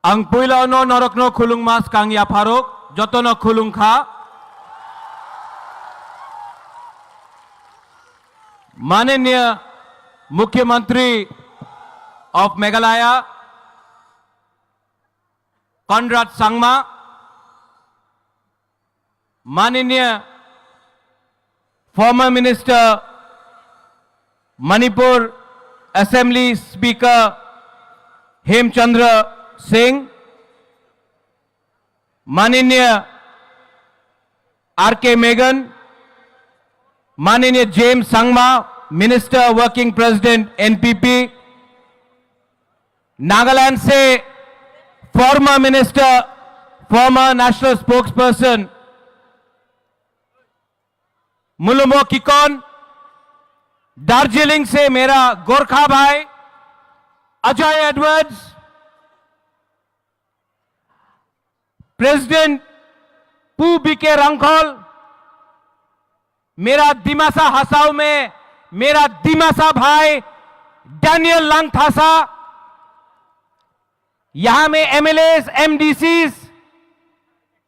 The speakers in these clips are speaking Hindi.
Ang puilano norokno khulung mas kang ya pharok jotono khulung kha माननीय मुख्यमंत्री ऑफ मेघालय कॉनराड सांगमा, माननीय former minister Manipur assembly speaker Hemchandra Singh, माननीय आर.के. मेगन, माननीय James Sangma, minister working president NPP, Nagaland से former minister, former national spokesperson Mhonlumo Kikon, Darjeeling से मेरा गोरखा भाई अजय एडवर्ड्स, प्रेसिडेंट पू बीके रंखोल, मेरा दिमासा हसाओ में मेरा दिमासा भाई डैनियल लांगथासा, यहां में MLAs, MDCs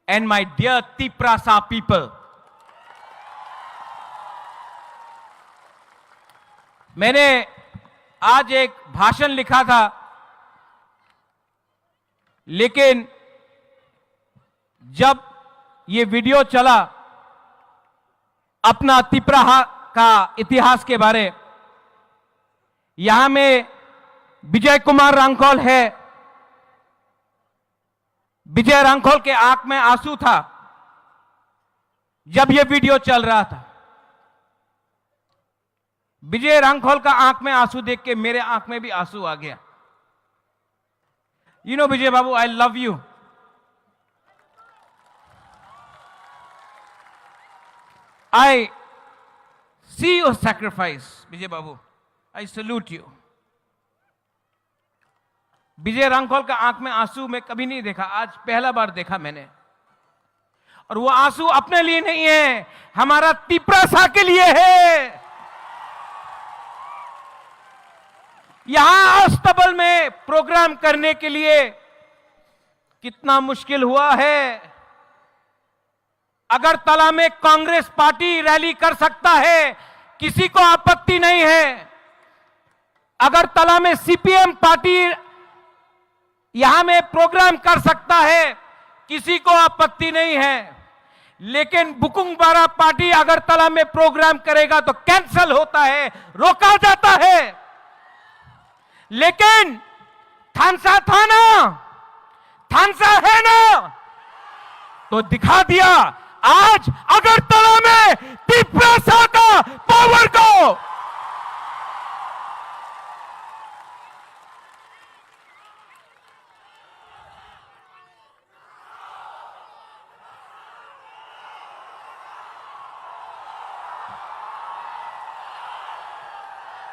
and my dear Tiprasa people. मैंने आज एक भाषण लिखा था, लेकिन जब ये वीडियो चला अपना तिप्रा का इतिहास के बारे, यहां में विजय कुमार रांखोल है, विजय रांखोल के आंख में आंसू था जब यह वीडियो चल रहा था। विजय रांखोल का आंख में आंसू देख के मेरे आंख में भी आंसू आ गया। You know Vijay Babu, I love you. I see your sacrifice, Vijay Babu. I salute you। विजय रांखोल का आंख में आंसू मैं कभी नहीं देखा, आज पहला बार देखा मैंने। और वो आंसू अपने लिए नहीं है, हमारा तिप्रासा के लिए है। यहां अस्तबल में प्रोग्राम करने के लिए कितना मुश्किल हुआ है। अगरतला में कांग्रेस पार्टी रैली कर सकता है, किसी को आपत्ति नहीं है। अगरतला में सीपीएम पार्टी यहां में प्रोग्राम कर सकता है, किसी को आपत्ति नहीं है। लेकिन बुकुंगबारा पार्टी अगरतला में प्रोग्राम करेगा तो कैंसिल होता है, रोका जाता है। लेकिन थानसा था ना, थानसा है ना, तो दिखा दिया आज अगरतला में तिप्रासा का पावर को।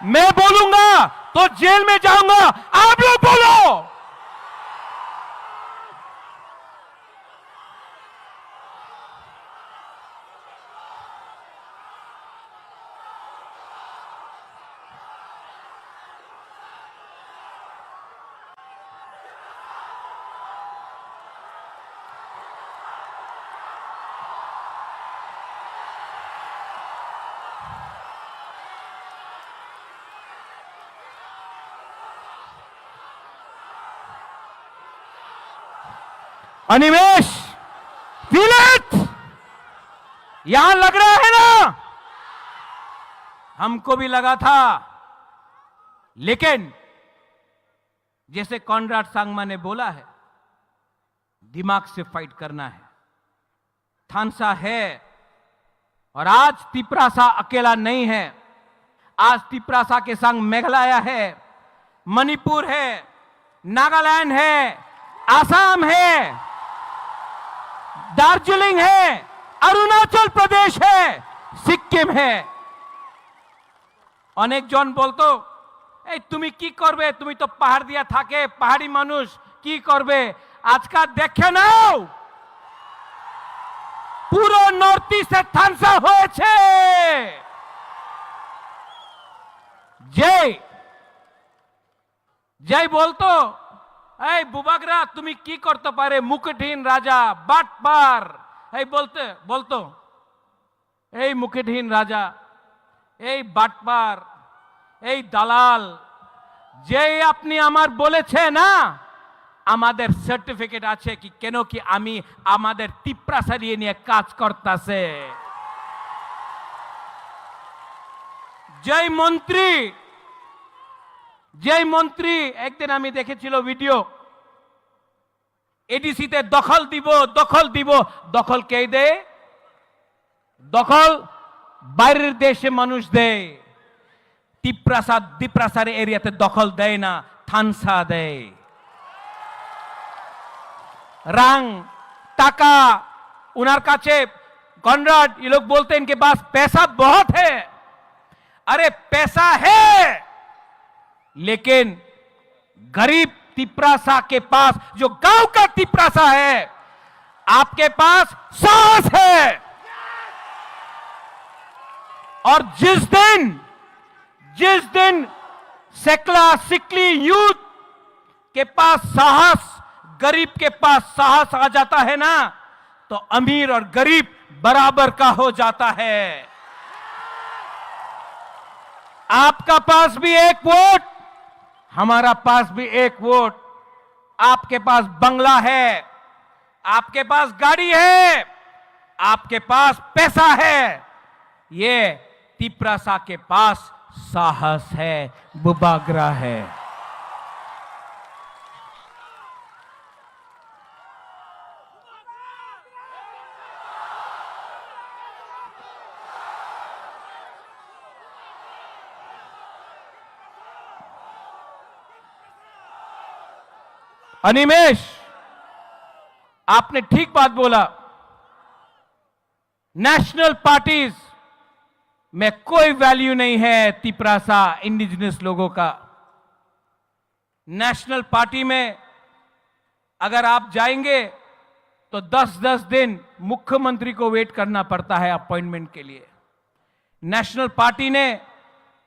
मैं बोलूंगा तो जेल में जाऊंगा, आप लोग बोलो। अनिमेश, फील इट, यहां लग रहा है ना, हमको भी लगा था। लेकिन जैसे कॉनराड सांगमा ने बोला है, दिमाग से फाइट करना है। थानसा है और आज तिप्रासा अकेला नहीं है। आज तिप्रासा के संग मेघालय है, मणिपुर है, नागालैंड है, आसाम है, दार्जिलिंग है, अरुणाचल प्रदेश है, सिक्किम है। अनेक जन बोलतो তুমি কি করবে, তুমি তো পাহাড় দিয়া থাকে, পাহাড়ি মানুষ কি করবে। আজকা দেখে নাও, পুরো নর্থ ইস্টে থানসা হয়েছে। জয় জয় বলতো এই বুবাগরা তুমি কি করতে পারে, মুকুটহীন রাজা, বাটপার, এই বলতো এই মুকুটহীন রাজা, এই বাটপার, এই দালাল, যে আপনি আমার বলেছে না আমাদের সার্টিফিকেট আছে কি কেন কি আমি আমাদের তিপ্রাসা নিয়ে কাজ করতেছে। যেই মন্ত্রী একদিন আমি দেখেছিল ভিডিও, এডিসিতে দখল দিব, দখল কে দেয়? দখল বাইরের দেশে মানুষ দেয়, দ্বীপ্রাসার এরিয়াতে দখল দেয় না, থানসা দেয়। রাং টাকা उनर काचे कॉनराड, ये लोग बोलते हैं इनके पास पैसा बहुत है। अरे पैसा है, लेकिन गरीब तिप्रासा के पास, जो गांव का तिप्रासा है, आपके पास साहस है। और जिस दिन सिकली यूथ के पास साहस, गरीब के पास साहस आ जाता है ना, तो अमीर और गरीब बराबर का हो जाता है। आपका पास भी एक वोट, हमारा पास भी एक वोट। आपके पास बंगला है, आपके पास गाड़ी है, आपके पास पैसा है, ये तिप्रासा के पास साहस है, बुबागरा है। अनिमेश, आपने ठीक बात बोला। नेशनल पार्टीज में कोई वैल्यू नहीं है तिप्रासा इंडिजिनस लोगों का। नेशनल पार्टी में अगर आप जाएंगे तो 10-10 दिन मुख्यमंत्री को वेट करना पड़ता है अपॉइंटमेंट के लिए। नेशनल पार्टी ने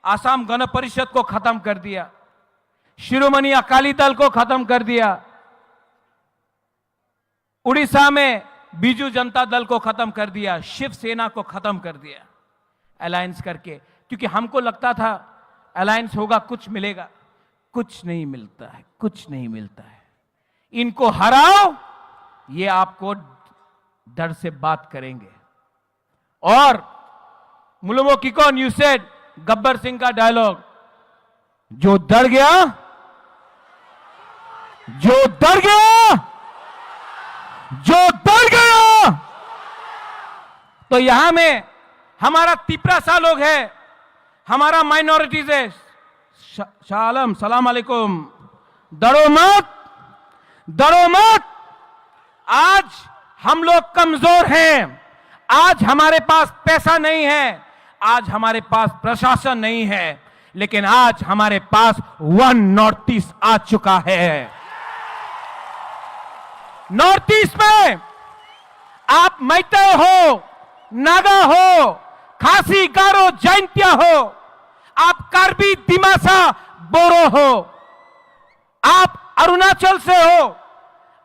आसाम गण परिषद को खत्म कर दिया, शिरोमणि अकाली दल को खत्म कर दिया, उड़ीसा में बीजू जनता दल को खत्म कर दिया, शिवसेना को खत्म कर दिया अलायंस करके, क्योंकि हमको लगता था अलायंस होगा कुछ मिलेगा। कुछ नहीं मिलता है, कुछ नहीं मिलता है। इनको हराओ, ये आपको डर से बात करेंगे। और मुलुमो किकोन, यू सेड, गब्बर सिंह का डायलॉग, जो डर गया, जो डर गया, जो डर गया, तो यहां में हमारा तिप्रासा लोग है, हमारा माइनॉरिटीज है। शालम, सलाम अलैकुम, डरो मत, डरो मत। आज हम लोग कमजोर हैं, आज हमारे पास पैसा नहीं है, आज हमारे पास प्रशासन नहीं है, लेकिन आज हमारे पास वन नॉर्थ ईस्ट आ चुका है। नॉर्थ ईस्ट में आप मैतेई हो, नागा हो, खासी, गारो, जैंतिया हो, आप कार्बी, दिमासा, बोरो हो, आप अरुणाचल से हो,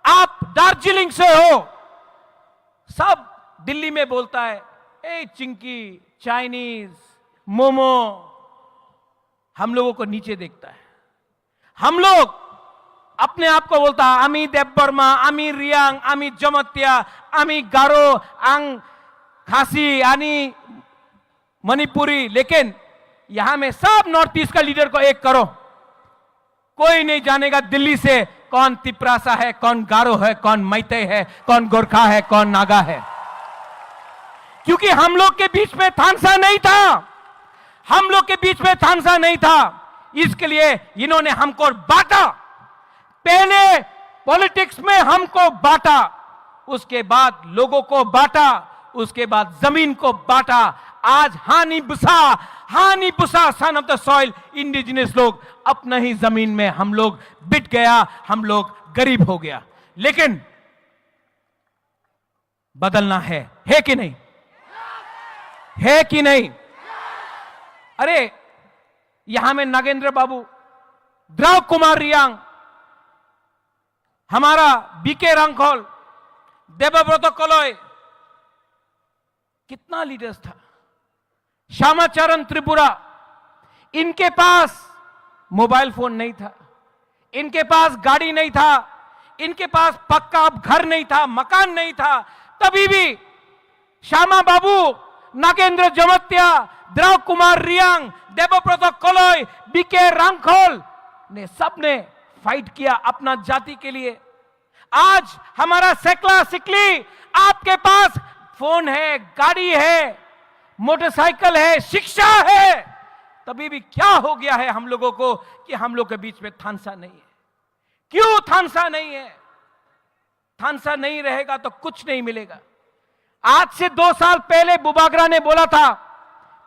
आप दार्जिलिंग से हो, सब दिल्ली में बोलता है ए चिंकी, चाइनीज, मोमो, हम लोगों को नीचे देखता है। हम लोग अपने आप को बोलता है आमी देवबर्मा, आमी रियांग, आमी जमतिया, आमी गारो, आंग खासी, आनी मणिपुरी, लेकिन यहां में सब नॉर्थ ईस्ट का लीडर को एक करो, कोई नहीं जानेगा दिल्ली से कौन तिप्रासा है, कौन गारो है, कौन मैतेई है, कौन गोरखा है, कौन नागा है। क्योंकि हम लोग के बीच में थानसा नहीं था, हम लोग के बीच में थानसा नहीं था, इसके लिए इन्होंने हमको बांटा। पहले पॉलिटिक्स में हमको बांटा, उसके बाद लोगों को बांटा, उसके बाद जमीन को बांटा। आज हानि बुसा son of the soil indigenous लोग अपना ही जमीन में हम लोग बिट गया, हम लोग गरीब हो गया। लेकिन बदलना है कि नहीं? है कि नहीं? अरे यहां में नागेंद्र बाबू, द्रव कुमार रियांग, हमारा बीके रंगखोल, देवव्रत कलोय, कितना लीडर्स था, श्यामाचरण त्रिपुरा, इनके पास मोबाइल फोन नहीं था, इनके पास गाड़ी नहीं था, इनके पास पक्का घर नहीं था, मकान नहीं था, तभी भी श्यामा बाबू, नागेंद्र जमत्या, द्रव कुमार रियांग, देवव्रत कलोय, बीके रंगखोल ने सबने फाइट किया अपना जाति के लिए। आज हमारा सेकला सिकली, आपके पास फोन है, गाड़ी है, मोटरसाइकिल है, शिक्षा है, तभी भी क्या हो गया है हम लोगों को कि हम लोग के बीच में थानसा नहीं है। क्यों थानसा नहीं है? थानसा नहीं रहेगा तो कुछ नहीं मिलेगा। आज से 2 साल पहले बुबागरा ने बोला था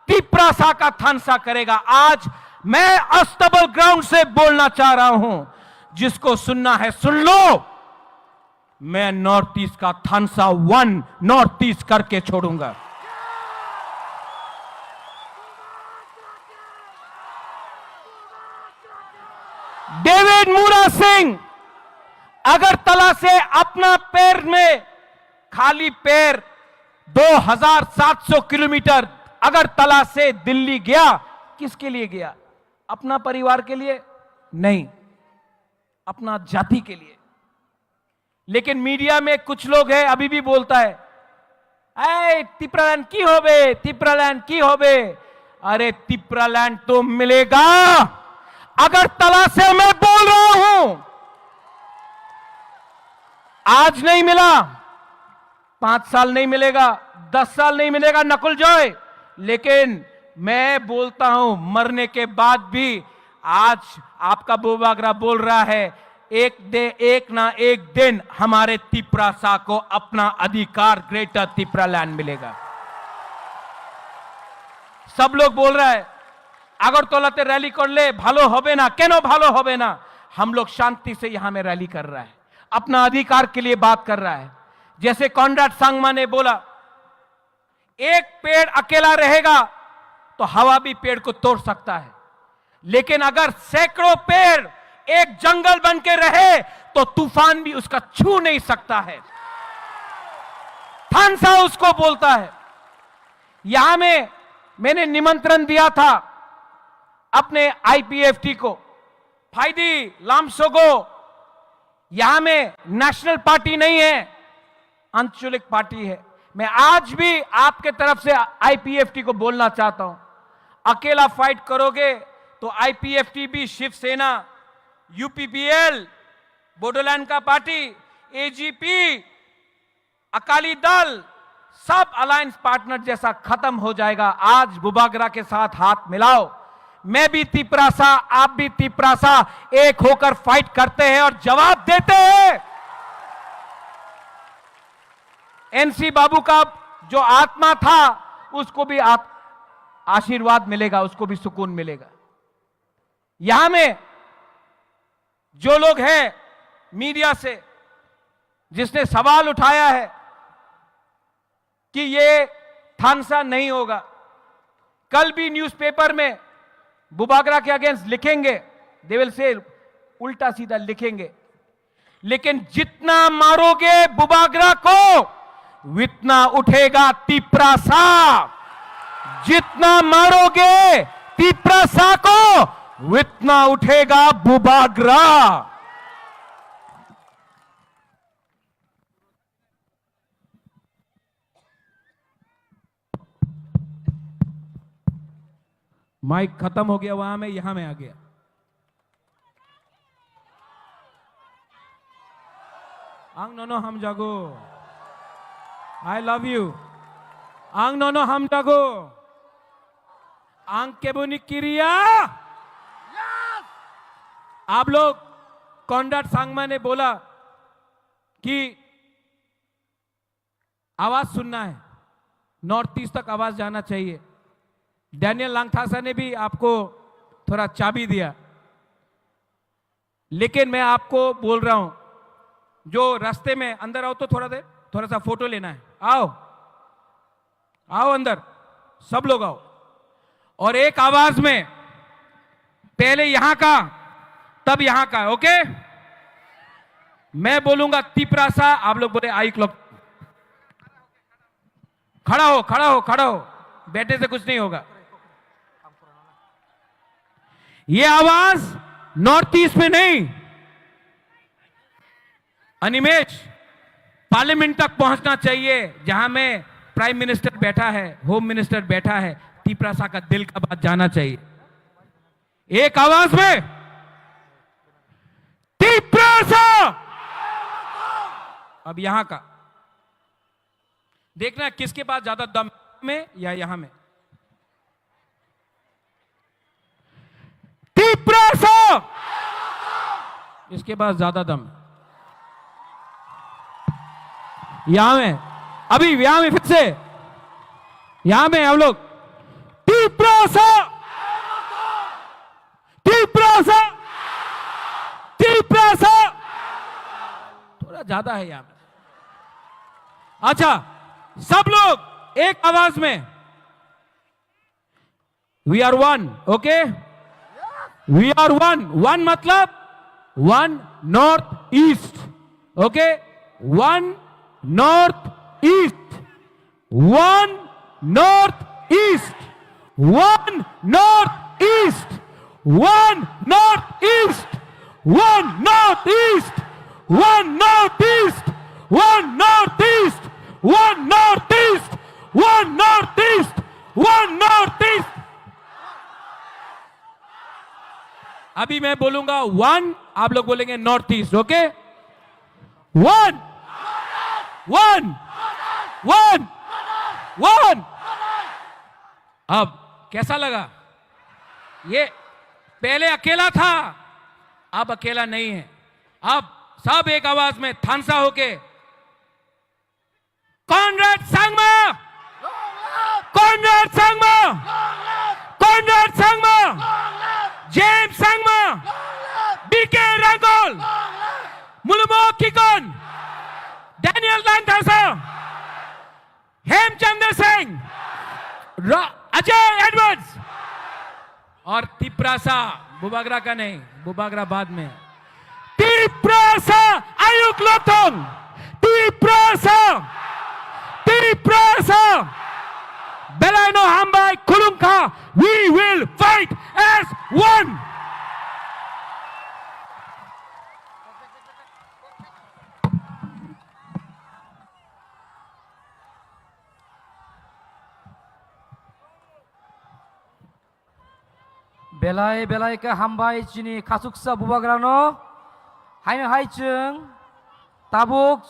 तिप्रासा का थानसा करेगा। आज मैं अस्तबल ग्राउंड से बोलना चाह रहा हूं, जिसको सुनना है सुन लो, मैं नॉर्थ ईस्ट का थानसा 1 नॉर्थ ईस्ट करके छोड़ूंगा। डेविड मूरा सिंह अगरतला से अपना पैर में खाली पैर 2700 किलोमीटर अगरतला से दिल्ली गया। किसके लिए गया? अपना परिवार के लिए नहीं, अपना जाति के लिए। लेकिन मीडिया में कुछ लोग हैं अभी भी बोलता है, ऐ तिप्रालैंड की होबे, तिप्रालैंड की होबे। अरे तिप्रालैंड तो मिलेगा, अगरतला से मैं बोल रहा हूं। आज नहीं मिला, 5 साल नहीं मिलेगा, 10 साल नहीं मिलेगा नकुल जॉय, लेकिन मैं बोलता हूं मरने के बाद भी। आज आपका बुबागरा बोल रहा है एक ना एक दिन हमारे तिप्रासा को अपना अधिकार ग्रेटर तिप्रालैंड मिलेगा। सब लोग बोल रहा है আগরতলাতে रैली कर ले, भालो होबे ना। केनो भालो होबे ना? हम लोग शांति से यहां में रैली कर रहा है, अपना अधिकार के लिए बात कर रहा है। जैसे कॉनराड सांगमा ने बोला, एक पेड़ अकेला रहेगा तो हवा भी पेड़ को तोड़ सकता है, लेकिन अगर सैकड़ों पेड़ एक जंगल बन के रहे तो तूफान भी उसका छू नहीं सकता है। थानसा उसको बोलता है। यहां में मैंने निमंत्रण दिया था अपने आईपीएफटी को, फाइदी लामसोगो। यहां में नेशनल पार्टी नहीं है, आंचलिक पार्टी है। मैं आज भी आपके तरफ से आईपीएफटी को बोलना चाहता हूं, अकेला फाइट करोगे तो आईपीएफटी भी, शिवसेना, यूपीपीएल, बोडोलैंड का पार्टी, एजीपी, अकाली दल, सब अलायंस पार्टनर जैसा खत्म हो जाएगा। आज बुबागरा के साथ हाथ मिलाओ। मैं भी तिप्रासा, आप भी तिप्रासा, एक होकर फाइट करते हैं और जवाब देते हैं। एनसी बाबू का जो आत्मा था उसको भी आशीर्वाद मिलेगा, उसको भी सुकून मिलेगा। यहां में जो लोग हैं मीडिया से, जिसने सवाल उठाया है कि ये थानसा नहीं होगा, कल भी न्यूज़पेपर में बुबागरा के अगेंस्ट लिखेंगे, देवल से उल्टा सीधा लिखेंगे, लेकिन जितना मारोगे बुबागरा को उतना उठेगा तिप्रासा। जितना मारोगे तिप्रासा को उतना उठेगा बुबागरा। माइक खत्म हो गया वहां में, यहां में आ गया। आंग नोनो हम जागो, आई लव यू। आंग नोनो हम जागो, आंग के बुनी किरिया। आप लोग, कॉनराड सांगमा ने बोला कि आवाज सुनना है, नॉर्थ ईस्ट तक आवाज जाना चाहिए। डैनियल लांगथासा ने भी आपको थोड़ा चाबी दिया, लेकिन मैं आपको बोल रहा हूं, जो रास्ते में अंदर आओ तो थोड़ा सा फोटो लेना है। आओ आओ अंदर, सब लोग आओ, और एक आवाज में, पहले यहां का तब यहां का, ओके? मैं बोलूंगा तिपरासा, आप लोग बोले आई क्लब। खड़ा हो, खड़ा हो, खड़ा हो, बैठे से कुछ नहीं होगा। ये आवाज नॉर्थ ईस्ट में नहीं, अनिमेश, पार्लियामेंट तक पहुंचना चाहिए, जहां में प्राइम मिनिस्टर बैठा है, होम मिनिस्टर बैठा है। तिपरासा का दिल का बात जाना चाहिए एक आवाज में, तिपरासा। अब यहां का देखना है किसके पास ज्यादा दम में या यहां में। तिपरासा, इसके पास ज्यादा दम, यहां में, अभी यहां में, फिर से यहां में हम लोग। तिपरासा, तिपरासा, तिपरासा, थोड़ा ज्यादा है यहां में। अच्छा, सब लोग एक आवाज में, we are one, okay, we are one. One मतलब one north east, okay, one north east, one north east, one north east, one north east, one north east, one north east, one north east, one north east, one north east, one north east. अभी मैं बोलूंगा वन, आप लोग बोलेंगे north east, okay, one, one, one, one. अब कैसा लगा? ये पहले अकेला था, अब अकेला नहीं है। अब सब एक आवाज में थानसा होके, Conrad Sangma, Conrad Sangma, Conrad Sangma, James Sangma, BK Rankhol, Mhonlumo Kikon, Daniel Langthasa, Hemchandra Singh, Ajay Edwards और तिपरासा। बुबागरा का नहीं, बुबागरा बाद में। तिपरासा आयुक लोथोंग, तिपरासा, तिपरासा, बेलानो हामबाई खुलुंखा, we will fight as one. Belai belai ke hambai cini kasuksa bubagrano, haino haicung, tabuk,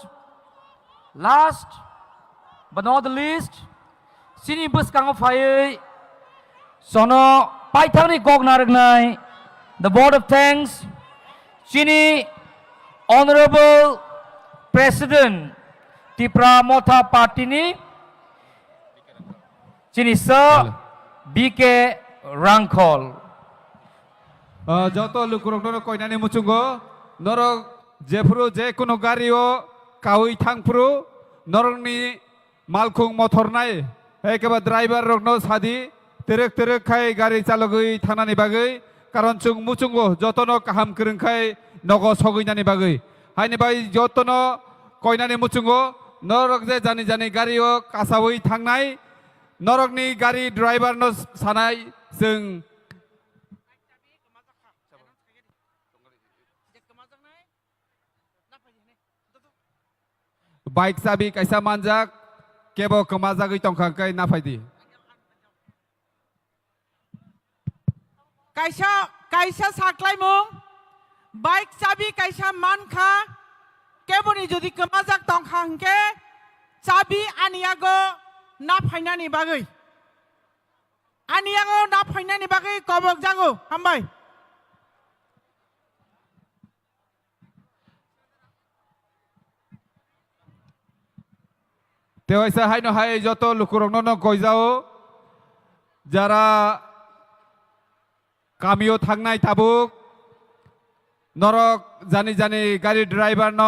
last but not the least, sini bus kang fai, sono paitang ni gog naragnai, the board of thanks, sini honorable president Tipra Motha Party ni, sini Sir BK Rangkol. Joto lukurok koinani muchungo norok jefru je kuno gario kawi thangpru norok ni malkhung motor nai ekeba driver rokno sadi terek khai gari chalogui thanani bagai karon chung muchungo jotono kaham krung khai nogo soguinani bagai haini bai jotono koinani muchungo norok je jani jani gario kasawi thangnai norok ni gari driver no sanai जों बाइक चाबी कैसा मानजाक केबो कमाजागै तंखांकै नाफायदि कैसा कैसा साख्लाइमुं बाइक चाबी कैसा मानखा केबोनि जदि कमाजाक तंखांके चाबी आनियागो नाफायनानि बागै आनियागो नाफायनानि बागै कबक जागो हामबाय तेवैसा हाइनो हाय जतो लुकुरंनो न गयजाओ जारा कामियो थांनाय ताबुक नरक जानि जानि गाड़ी ड्राइवर न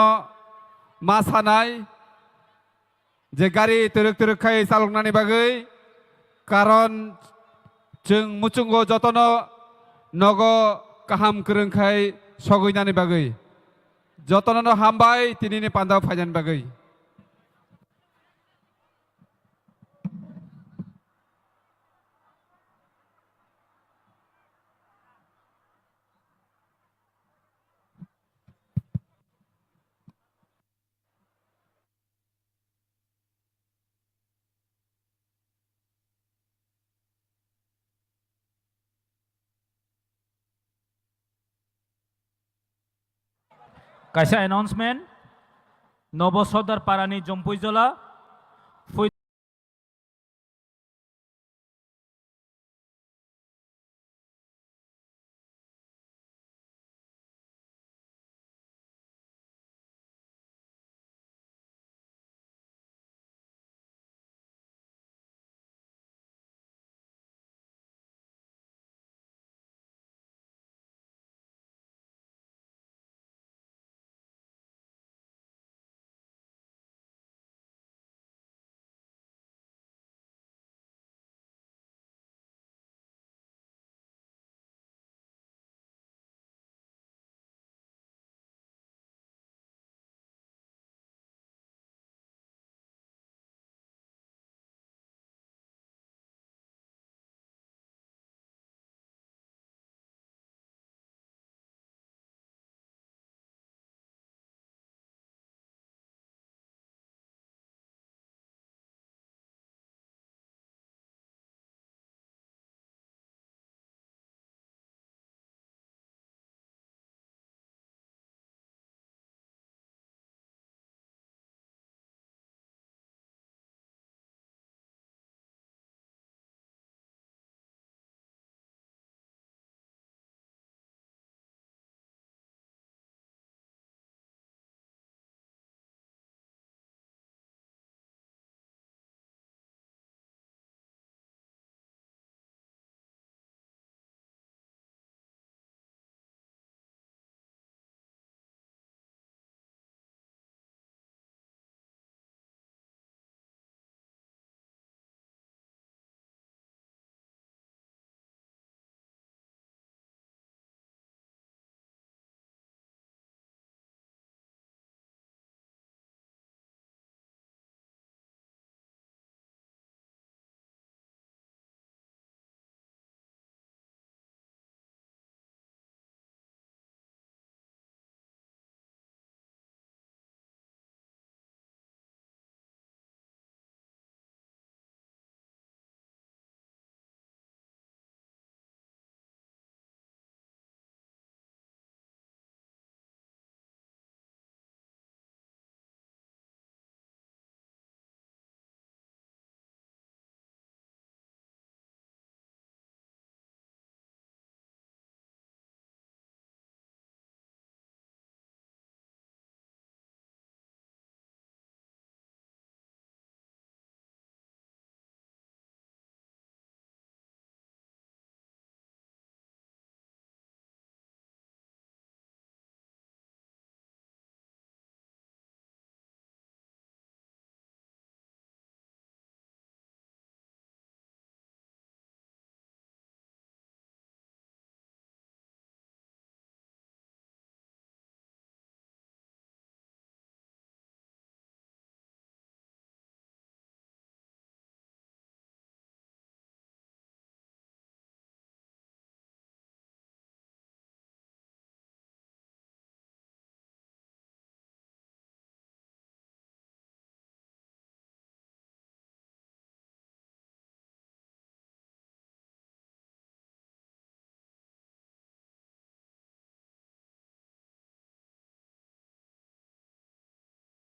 मा सानाय जे गाड़ी तरक खाय चालकनानि बागै कारण जों मुचुंगो जतनो नगो काहाम करंखाय सगैनानि बागै जतननो हामबाय तिनिनि पान्दाव फाइनान बागै kaisa announcement Nobo Sodar Parani Jompuijola